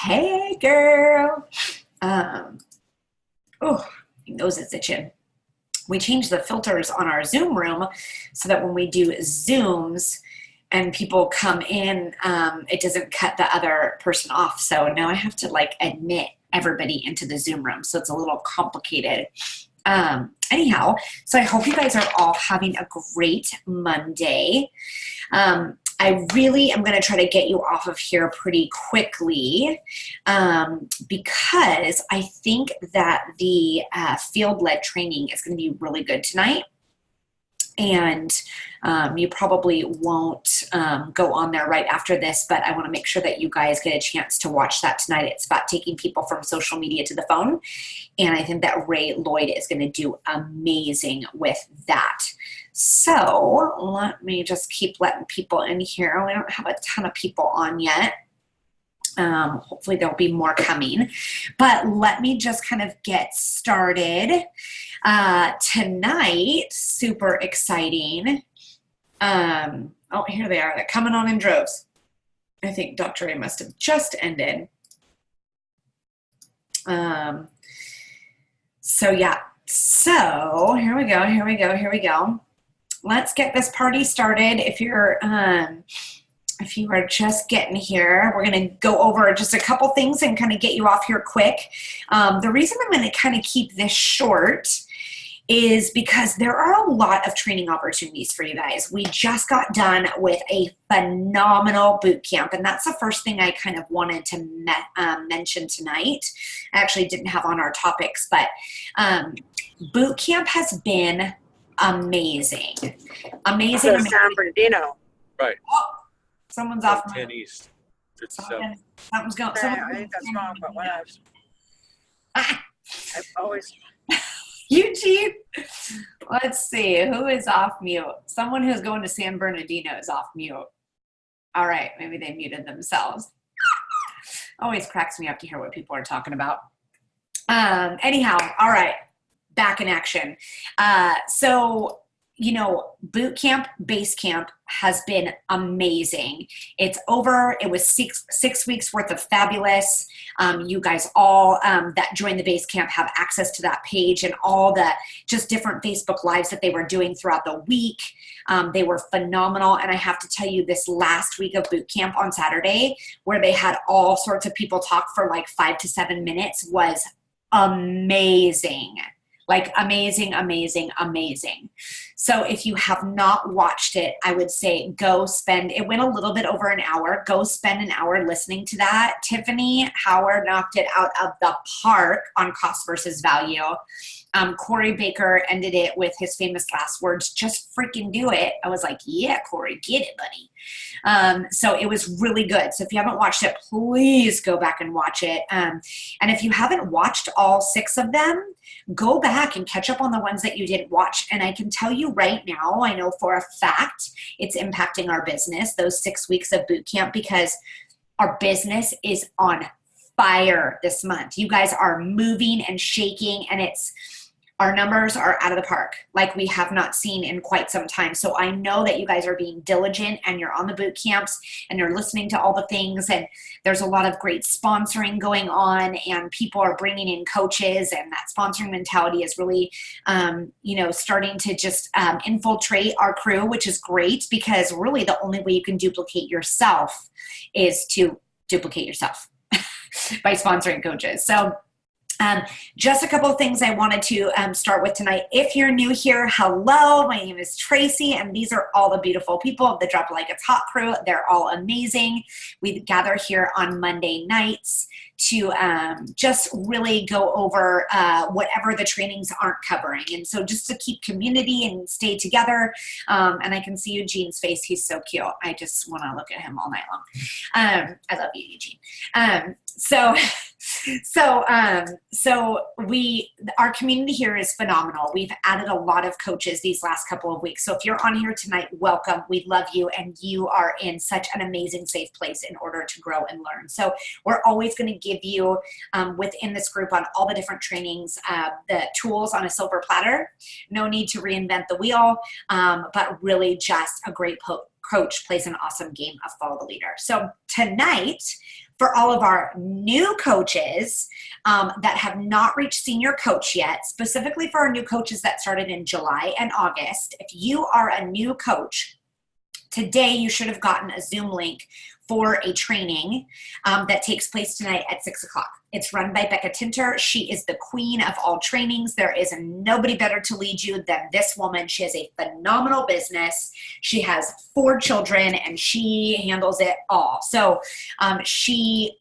Hey, girl. Um, oh, my nose is itching. We changed the filters on our Zoom room so that when we do Zooms and people come in, it doesn't cut the other person off. So now I have to admit everybody into the Zoom room. So it's a little complicated. Anyhow, so I hope you guys are all having a great Monday. I really am going to try to get you off of here pretty quickly because I think that the field-led training is going to be really good tonight. And you probably won't go on there right after this, but I want to make sure that you guys get a chance to watch that tonight. It's about taking people from social media to the phone. And I think that Ray Lloyd is going to do amazing with that. So let me just keep letting people in here. We don't have a ton of people on yet. Hopefully there'll be more coming, but let me just kind of get started. Tonight, super exciting. Oh, here they are. They're coming on in droves. I think Dr. Ray must have just ended. So yeah, so here we go. Let's get this party started. If you are just getting here, we're going to go over just a couple things and kind of get you off here quick. The reason I'm going to kind of keep this short is because there are a lot of training opportunities for you guys. We just got done with a phenomenal boot camp, and that's the first thing I kind of wanted to mention tonight. I actually didn't have on our topics, but boot camp has been amazing. San Bernardino. Right. Oh, someone's off. 10 East. Something's going. I think that's wrong, but whatever. I've always. Eugene, let's see, who is off mute? Someone who's going to San Bernardino is off mute. All right, maybe they muted themselves. Always cracks me up to hear what people are talking about. Anyhow, all right, back in action. So, boot camp, base camp has been amazing. It's over. It was six weeks worth of fabulous. You guys all that joined the base camp have access to that page and all the just different Facebook lives that they were doing throughout the week. They were phenomenal. And I have to tell you, this last week of boot camp on Saturday, where they had all sorts of people talk for 5 to 7 minutes, was amazing. Amazing. So if you have not watched it, I would say it went a little bit over an hour. Go spend an hour listening to that. Tiffany Howard knocked it out of the park on cost versus value. Corey Baker ended it with his famous last words, just freaking do it. I was like, yeah, Corey, get it, buddy. So it was really good. So if you haven't watched it, please go back and watch it. And if you haven't watched all 6 of them, go back and catch up on the ones that you didn't watch. And I can tell you right now, I know for a fact it's impacting our business, those 6 weeks of boot camp, because our business is on fire this month. You guys are moving and shaking, and our numbers are out of the park like we have not seen in quite some time. So I know that you guys are being diligent and you're on the boot camps and you're listening to all the things, and there's a lot of great sponsoring going on, and people are bringing in coaches, and that sponsoring mentality is really, starting to just infiltrate our crew, which is great, because really the only way you can duplicate yourself is to duplicate yourself by sponsoring coaches. So just a couple of things I wanted to start with tonight. If you're new here, hello, my name is Tracy, and these are all the beautiful people of the Drop It Like It's Hot crew. They're all amazing. We gather here on Monday nights to just really go over whatever the trainings aren't covering. And so just to keep community and stay together. And I can see Eugene's face. He's so cute. I just want to look at him all night long. I love you, Eugene. Our community here is phenomenal. We've added a lot of coaches these last couple of weeks. So if you're on here tonight, welcome. We love you, and you are in such an amazing, safe place in order to grow and learn. So we're always going to give you within this group on all the different trainings, the tools on a silver platter. No need to reinvent the wheel, but really just a great coach plays an awesome game of follow the leader. So tonight, For all of our new coaches that have not reached senior coach yet, specifically for our new coaches that started in July and August, if you are a new coach, today you should have gotten a Zoom link for a training that takes place tonight at 6 o'clock. It's run by Becca Tinter. She is the queen of all trainings. There is nobody better to lead you than this woman. She has a phenomenal business. She has 4 children and she handles it all. So she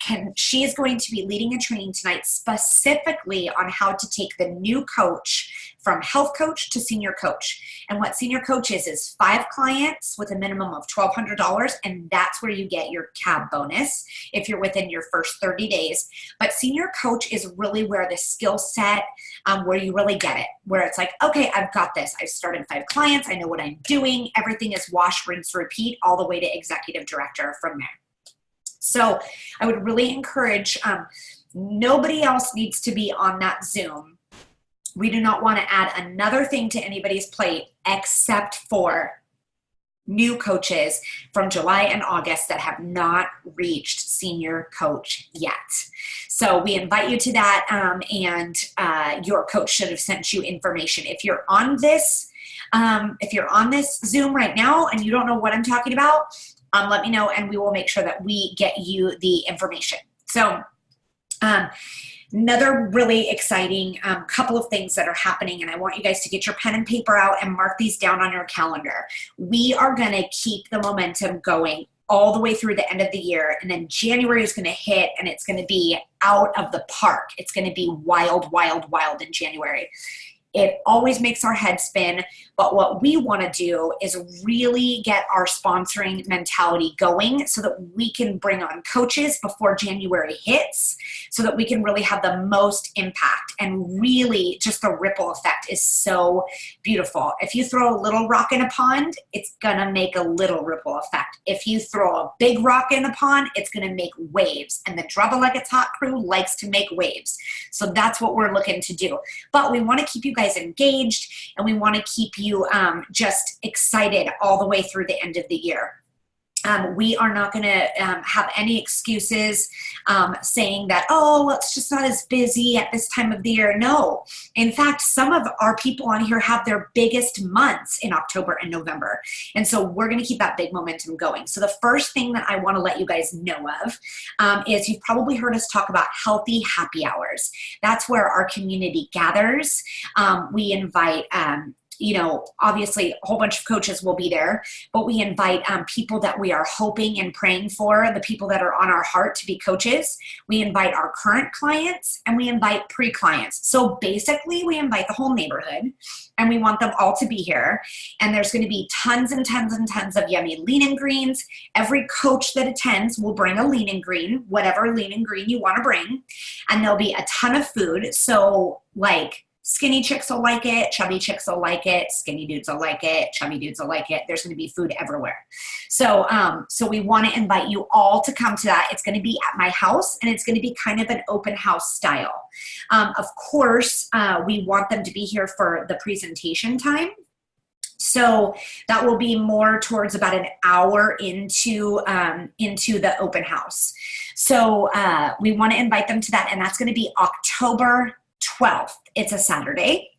is going to be leading a training tonight specifically on how to take the new coach from health coach to senior coach. And what senior coach is 5 clients with a minimum of $1,200, and that's where you get your CAB bonus if you're within your first 30 days. But senior coach is really where the skill set, where you really get it, where it's like, okay, I've got this. I've started 5 clients. I know what I'm doing. Everything is wash, rinse, repeat, all the way to executive director from there. So I would really encourage, nobody else needs to be on that Zoom. We do not want to add another thing to anybody's plate except for new coaches from July and August that have not reached senior coach yet. So we invite you to that, and your coach should have sent you information. If you're on this Zoom right now and you don't know what I'm talking about, let me know and we will make sure that we get you the information. So another really exciting couple of things that are happening, and I want you guys to get your pen and paper out and mark these down on your calendar. We are going to keep the momentum going all the way through the end of the year, and then January is going to hit and it's going to be out of the park. It's going to be wild, wild, wild in January. It always makes our head spin, but what we want to do is really get our sponsoring mentality going so that we can bring on coaches before January hits, so that we can really have the most impact. And really just the ripple effect is so beautiful. If you throw a little rock in a pond, it's going to make a little ripple effect. If you throw a big rock in a pond, it's going to make waves. And the Drop It Like It's Hot crew likes to make waves. So that's what we're looking to do. But we want to keep you guys engaged, and we want to keep you just excited all the way through the end of the year. We are not going to have any excuses saying that, oh, well, it's just not as busy at this time of the year. No. In fact, some of our people on here have their biggest months in October and November. And so we're going to keep that big momentum going. So the first thing that I want to let you guys know of is you've probably heard us talk about healthy happy hours. That's where our community gathers. We invite obviously a whole bunch of coaches will be there, but we invite people that we are hoping and praying for, the people that are on our heart to be coaches. We invite our current clients and we invite pre-clients. So basically we invite the whole neighborhood and we want them all to be here. And there's going to be tons and tons and tons of yummy lean and greens. Every coach that attends will bring a lean and green, whatever lean and green you want to bring. And there'll be a ton of food. So like, skinny chicks will like it, chubby chicks will like it, skinny dudes will like it, chubby dudes will like it. There's going to be food everywhere. So we want to invite you all to come to that. It's going to be at my house, and it's going to be kind of an open house style. Of course, we want them to be here for the presentation time. So that will be more towards about an hour into the open house. So we want to invite them to that, and that's going to be October 12th. It's a Saturday,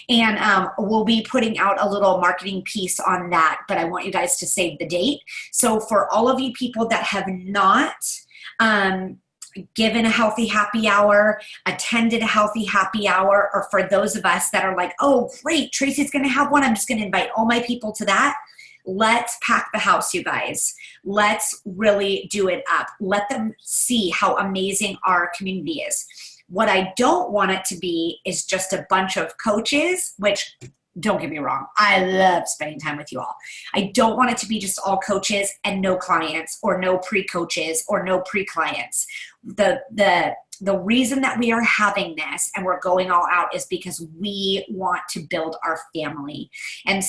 and we'll be putting out a little marketing piece on that, but I want you guys to save the date. So for all of you people that have not given a healthy happy hour, attended a healthy happy hour, or for those of us that are like, oh, great, Tracy's going to have one, I'm just going to invite all my people to that. Let's pack the house, you guys. Let's really do it up. Let them see how amazing our community is. What I don't want it to be is just a bunch of coaches, which, don't get me wrong, I love spending time with you all. I don't want it to be just all coaches and no clients, or no pre-coaches or no pre-clients. The reason that we are having this and we're going all out is because we want to build our family. And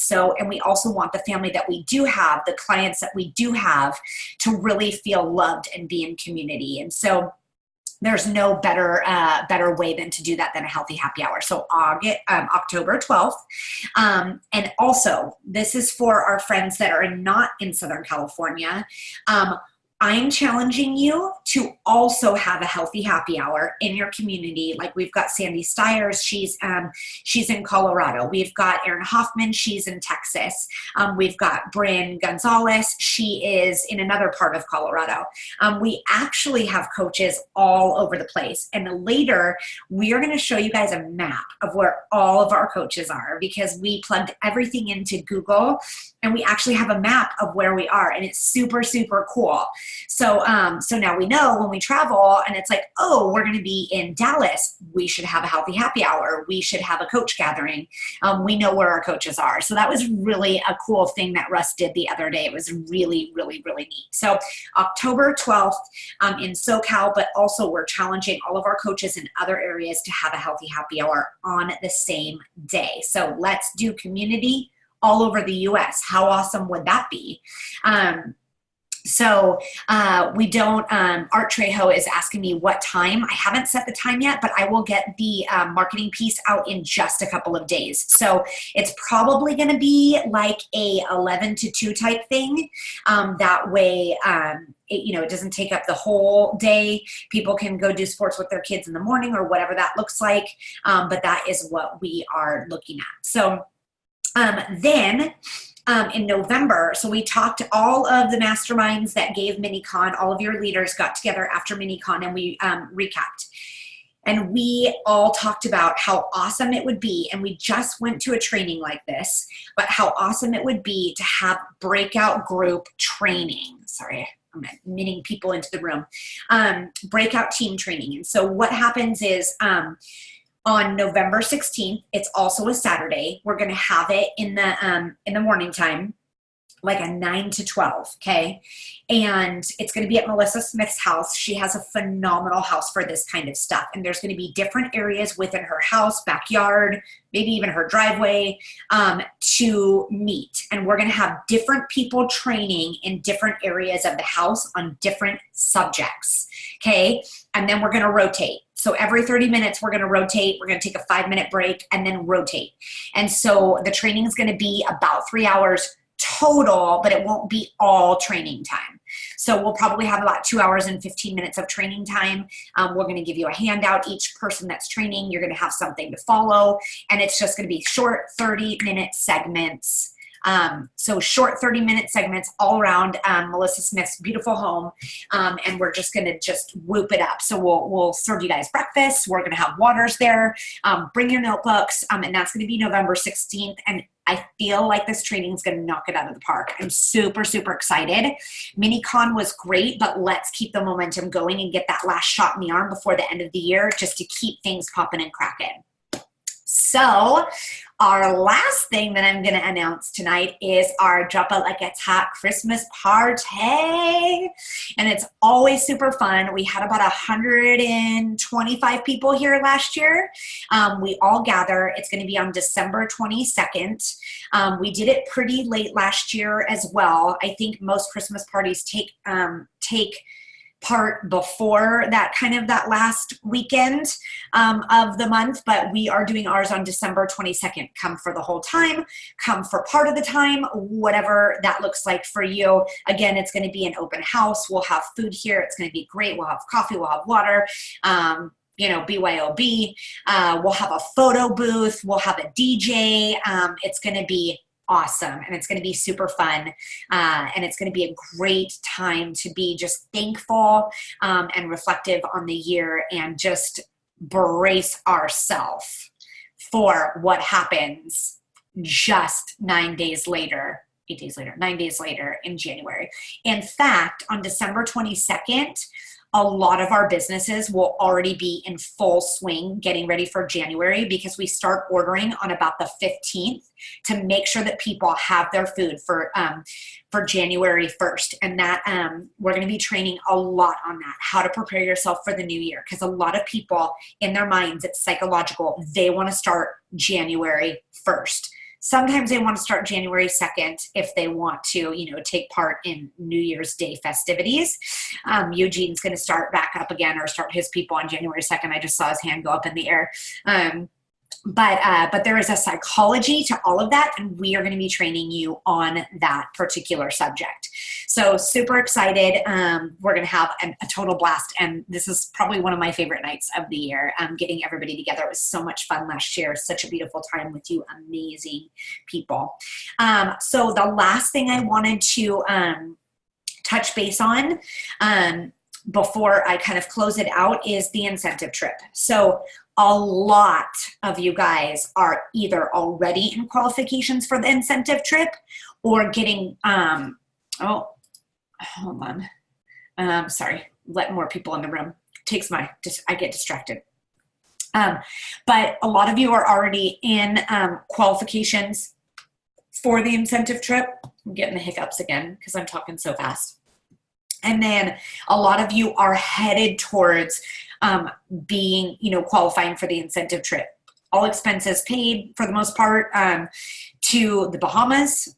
we also want the family that we do have, the clients that we do have, to really feel loved and be in community. And so there's no better way than to do that than a healthy happy hour. So October 12th. And also, this is for our friends that are not in Southern California. I'm challenging you to also have a healthy happy hour in your community. Like we've got Sandy Stiers, she's in Colorado. We've got Erin Hoffman, she's in Texas. We've got Bryn Gonzalez, she is in another part of Colorado. We actually have coaches all over the place. And later, we are going to show you guys a map of where all of our coaches are, because we plugged everything into Google and we actually have a map of where we are, and it's super, super cool. So now we know when we travel and it's like, oh, we're going to be in Dallas, we should have a healthy happy hour. We should have a coach gathering. We know where our coaches are. So that was really a cool thing that Russ did the other day. It was really, really, really neat. So October 12th in SoCal, but also we're challenging all of our coaches in other areas to have a healthy happy hour on the same day. So let's do community all over the US. How awesome would that be? We don't, Art Trejo is asking me what time. I haven't set the time yet, but I will get the marketing piece out in just a couple of days. So it's probably going to be like a 11 to 2 type thing. That way, it doesn't take up the whole day. People can go do sports with their kids in the morning or whatever that looks like. But that is what we are looking at. So then in November, so we talked to all of the masterminds that gave MiniCon, all of your leaders got together after MiniCon and we recapped. And we all talked about how awesome it would be, and we just went to a training like this, but how awesome it would be to have breakout group training. Sorry, I'm admitting people into the room. Breakout team training. And so what happens is on November 16th, it's also a Saturday. We're going to have it in the morning time, like a 9 to 12, okay? And it's going to be at Melissa Smith's house. She has a phenomenal house for this kind of stuff. And there's going to be different areas within her house, backyard, maybe even her driveway, to meet. And we're going to have different people training in different areas of the house on different subjects, okay? And then we're going to rotate. So every 30 minutes, we're going to rotate. We're going to take a 5-minute break and then rotate. And so the training is going to be about 3 hours total, but it won't be all training time. So we'll probably have about 2 hours and 15 minutes of training time. We're going to give you a handout. Each person that's training, you're going to have something to follow. And it's just going to be short 30-minute segments. So short 30-minute segments all around Melissa Smith's beautiful home. And we're just going to just whoop it up. So we'll serve you guys breakfast. We're going to have waters there. Bring your notebooks. And that's going to be November 16th. And I feel like this training is going to knock it out of the park. I'm super, super excited. MiniCon was great, but let's keep the momentum going and get that last shot in the arm before the end of the year just to keep things popping and cracking. So our last thing that I'm going to announce tonight is our Drop It Like It's Hot Christmas party. And it's always super fun. We had about 125 people here last year. We all gather. It's going to be on December 22nd. We did it pretty late last year as well. I think most Christmas parties take part before that last weekend of the month, but we are doing ours on December 22nd. Come for the whole time, come for part of the time, whatever that looks like for you. Again, it's going to be an open house. We'll have food here. It's going to be great. We'll have coffee, we'll have water. BYOB. We'll have a photo booth. We'll have a DJ. It's going to be awesome, and it's going to be super fun, and it's going to be a great time to be just thankful and reflective on the year and just brace ourselves for what happens just 9 days later in January. In fact, on December 22nd, a lot of our businesses will already be in full swing getting ready for January, because we start ordering on about the 15th to make sure that people have their food for January 1st. And that we're going to be training a lot on that, how to prepare yourself for the new year. Because a lot of people in their minds, it's psychological. They want to start January 1st. Sometimes they want to start January 2nd if they want to, take part in New Year's Day festivities. Eugene's going to start back up again, or start his people on January 2nd. I just saw his hand go up in the air. But there is a psychology to all of that, and we are going to be training you on that particular subject. So super excited. We're going to have a total blast, and this is probably one of my favorite nights of the year. Getting everybody together. It was so much fun last year. Such a beautiful time with you amazing people. So the last thing I wanted to touch base on before I kind of close it out is the incentive trip. So a lot of you guys are either already in qualifications for the incentive trip or getting, oh, hold on. Sorry, let more people in the room. I get distracted. But a lot of you are already in qualifications for the incentive trip. I'm getting the hiccups again because I'm talking so fast. And then a lot of you are headed towards being, qualifying for the incentive trip. All expenses paid for the most part to the Bahamas.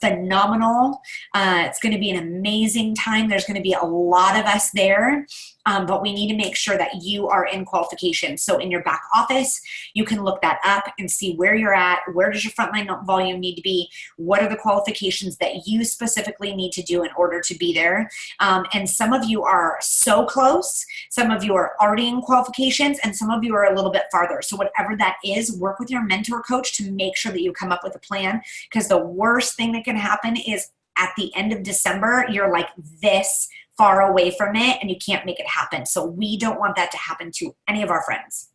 Phenomenal. It's going to be an amazing time. There's going to be a lot of us there. But we need to make sure that you are in qualification. So in your back office, you can look that up and see where you're at. Where does your frontline volume need to be? What are the qualifications that you specifically need to do in order to be there? And some of you are so close. Some of you are already in qualifications, and some of you are a little bit farther. So whatever that is, work with your mentor coach to make sure that you come up with a plan, because the worst thing that can happen is at the end of December, you're like this far away from it and you can't make it happen. So we don't want that to happen to any of our friends.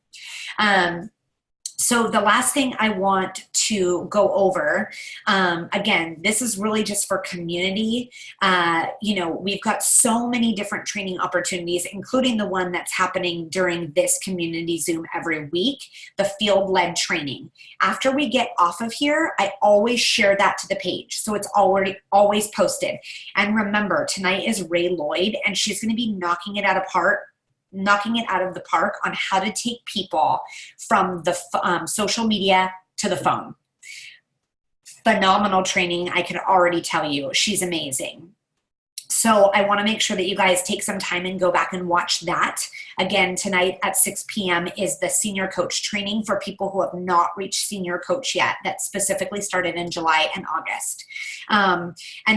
So the last thing I want to go over, again, this is really just for community. We've got so many different training opportunities, including the one that's happening during this community Zoom every week, the field-led training. After we get off of here, I always share that to the page. So it's always posted. And remember, tonight is Ray Lloyd, and she's going to be knocking it out of the park on how to take people from the social media to the phone. Phenomenal training, I can already tell you. She's amazing. So I want to make sure that you guys take some time and go back and watch that. Again, tonight at 6 p.m. is the senior coach training for people who have not reached senior coach yet. That specifically started in July and August. And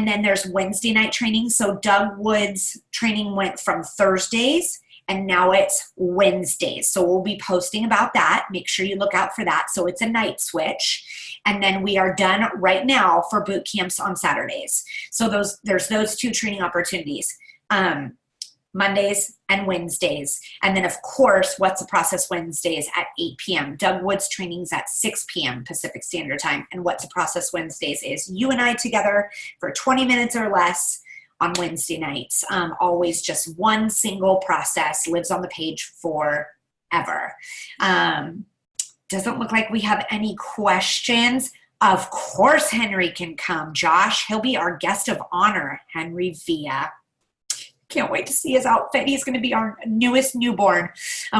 then there's Wednesday night training. So Doug Wood's training went from Thursdays and now it's Wednesdays. So we'll be posting about that. Make sure you look out for that. So it's a night switch. And then we are done right now for boot camps on Saturdays. So there's those two training opportunities, Mondays and Wednesdays. And then of course, What's the Process Wednesdays at 8 p.m. Doug Wood's trainings at 6 p.m. Pacific Standard Time. And What's the Process Wednesdays is you and I together for 20 minutes or less on Wednesday nights. Always just one single process, lives on the page forever. Doesn't look like we have any questions. Of course Henry can come, Josh. He'll be our guest of honor, Henry Villa. Can't wait to see his outfit. He's going to be our newest newborn.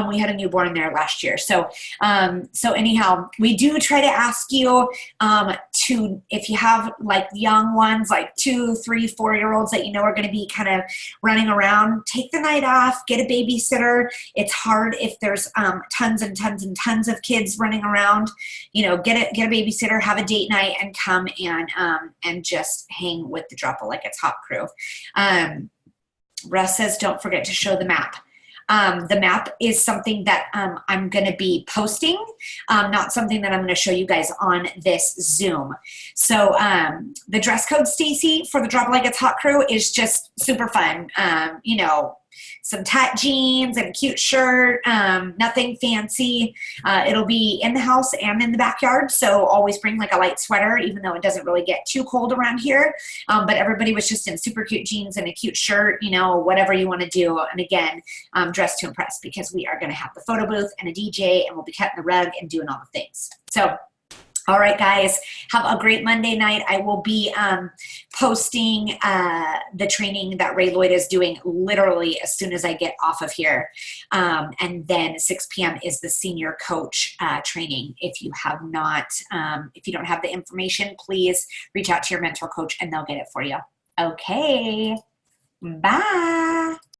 We had a newborn there last year. So anyhow, we do try to ask you if you have like young ones, like 2, 3, 4-year-olds that you know are going to be kind of running around, take the night off, get a babysitter. It's hard if there's tons and tons and tons of kids running around. Get a babysitter, have a date night, and come and just hang with the Drop It Like It's Hot crew. Russ says, don't forget to show the map. The map is something that I'm going to be posting, not something that I'm going to show you guys on this Zoom. So the dress code, Stacy, for the Drop It Like It's Hot crew is just super fun. Some tight jeans and a cute shirt, nothing fancy. It'll be in the house and in the backyard, so always bring like a light sweater, even though it doesn't really get too cold around here. But everybody was just in super cute jeans and a cute shirt, whatever you want to do. And again, dress to impress, because we are going to have the photo booth and a DJ, and we'll be cutting the rug and doing all the things. So all right, guys, have a great Monday night. I will be posting the training that Ray Lloyd is doing literally as soon as I get off of here. And then 6 p.m. is the senior coach training. If you don't have the information, please reach out to your mentor coach and they'll get it for you. Okay, bye.